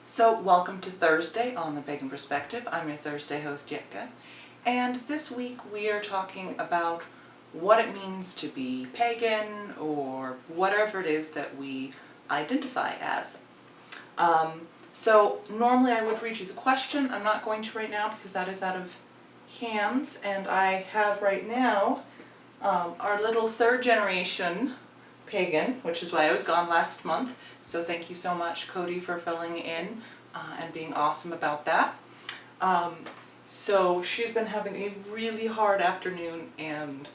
So welcome to Thursday on the Pagan Perspective. I'm your Thursday host, Yucca. And this week we are talking about what it means to be pagan or whatever it is that we identify as. So normally I would read you the question. I'm not going to right now because that is out of hands. And I have right now our little third generation pagan, which is why I was gone last month. So thank you so much, Cody, for filling in and being awesome about that. So she's been having a really hard afternoon, and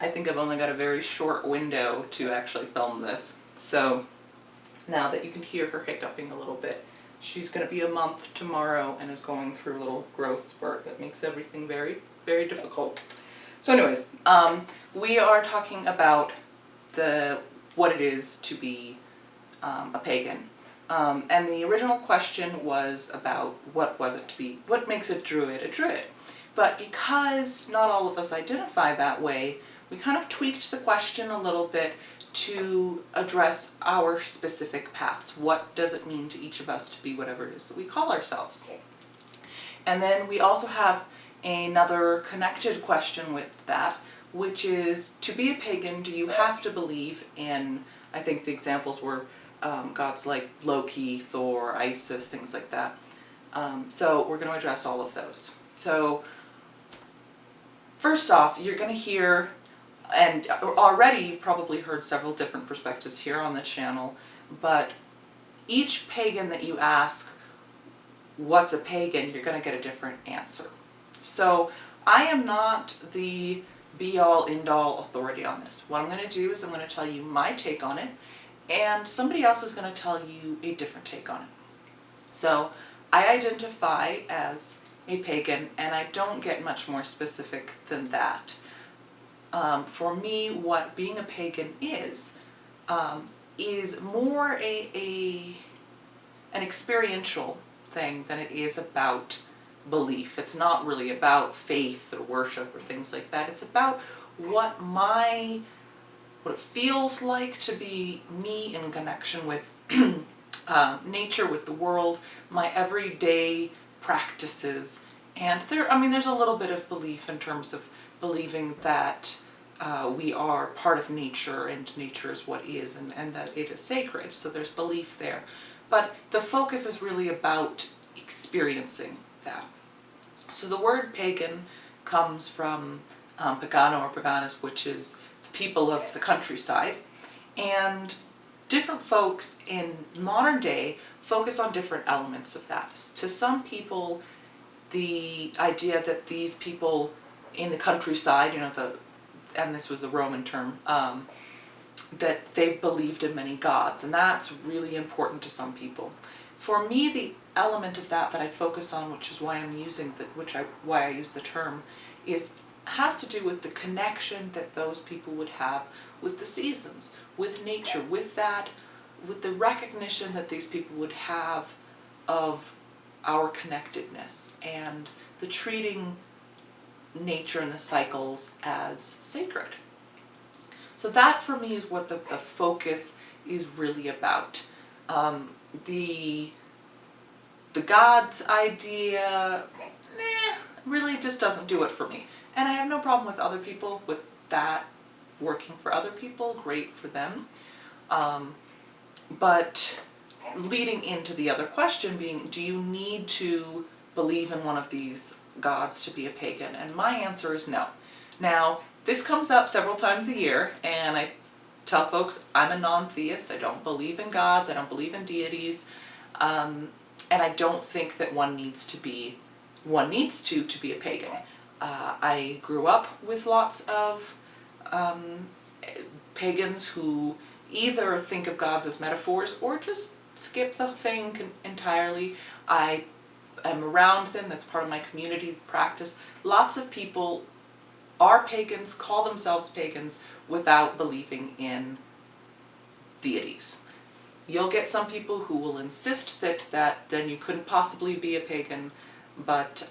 I think I've only got a very short window to actually film this. So now that you can hear her hiccuping a little bit, she's going to be a month tomorrow and is going through a little growth spurt that makes everything very, very difficult. So anyways, we are talking about what it is to be a pagan. And the original question was about what makes a druid a druid. But because not all of us identify that way, we kind of tweaked the question a little bit to address our specific paths. What does it mean to each of us to be whatever it is that we call ourselves? And then we also have another connected question with that, which is, to be a pagan, do you have to believe in, I think the examples were gods like Loki, Thor, Isis, things like that. So we're going to address all of those. So first off, you're going to hear, and already you've probably heard several different perspectives here on the channel, but each pagan that you ask, what's a pagan, you're going to get a different answer. So I am not the be-all, end-all authority on this. What I'm going to do is I'm going to tell you my take on it, and somebody else is going to tell you a different take on it. So I identify as a pagan, and I don't get much more specific than that. For me, what being a pagan is more an experiential thing than it is about belief. It's not really about faith or worship or things like that. It's about what it feels like to be me in connection with nature, with the world, my everyday practices. And there's a little bit of belief in terms of believing that we are part of nature and nature is what is, and that it is sacred. So there's belief there. But the focus is really about experiencing that. So the word pagan comes from pagano or paganus, which is the people of the countryside. And different folks in modern day focus on different elements of that. To some people, the idea that these people in the countryside, and this was a Roman term, that they believed in many gods, and that's really important to some people. For me, the element of that I focus on, which is why I'm using why I use the term, has to do with the connection that those people would have with the seasons, with nature, with the recognition that these people would have of our connectedness and the treating nature and the cycles as sacred. So that for me is what the focus is really about. The God's idea, really just doesn't do it for me. And I have no problem with other people, with that working for other people, great for them. But leading into the other question being, do you need to believe in one of these gods to be a pagan? And my answer is no. Now, this comes up several times a year, and I tell folks I'm a non-theist. I don't believe in gods. I don't believe in deities. And I don't think that one needs to be a pagan. I grew up with lots of pagans who either think of gods as metaphors or just skip the thing entirely. I am around them. That's part of my community practice. Lots of people are pagans, call themselves pagans, without believing in deities. You'll get some people who will insist that then you couldn't possibly be a pagan, but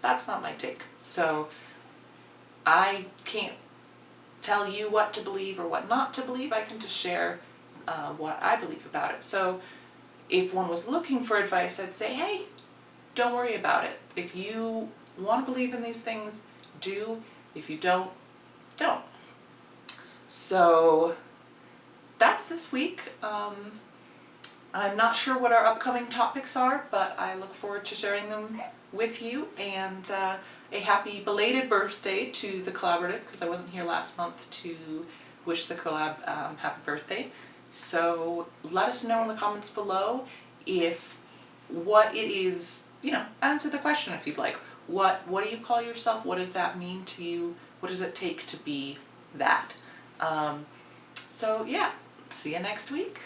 that's not my take. So I can't tell you what to believe or what not to believe. I can just share what I believe about it. So if one was looking for advice, I'd say, hey, don't worry about it. If you want to believe in these things, do. If you don't, don't. So that's this week. I'm not sure what our upcoming topics are, but I look forward to sharing them with you. And a happy belated birthday to the collaborative, because I wasn't here last month to wish the collab happy birthday. So let us know in the comments below if what it is, answer the question if you'd like. What do you call yourself? What does that mean to you? What does it take to be that? So yeah, see you next week.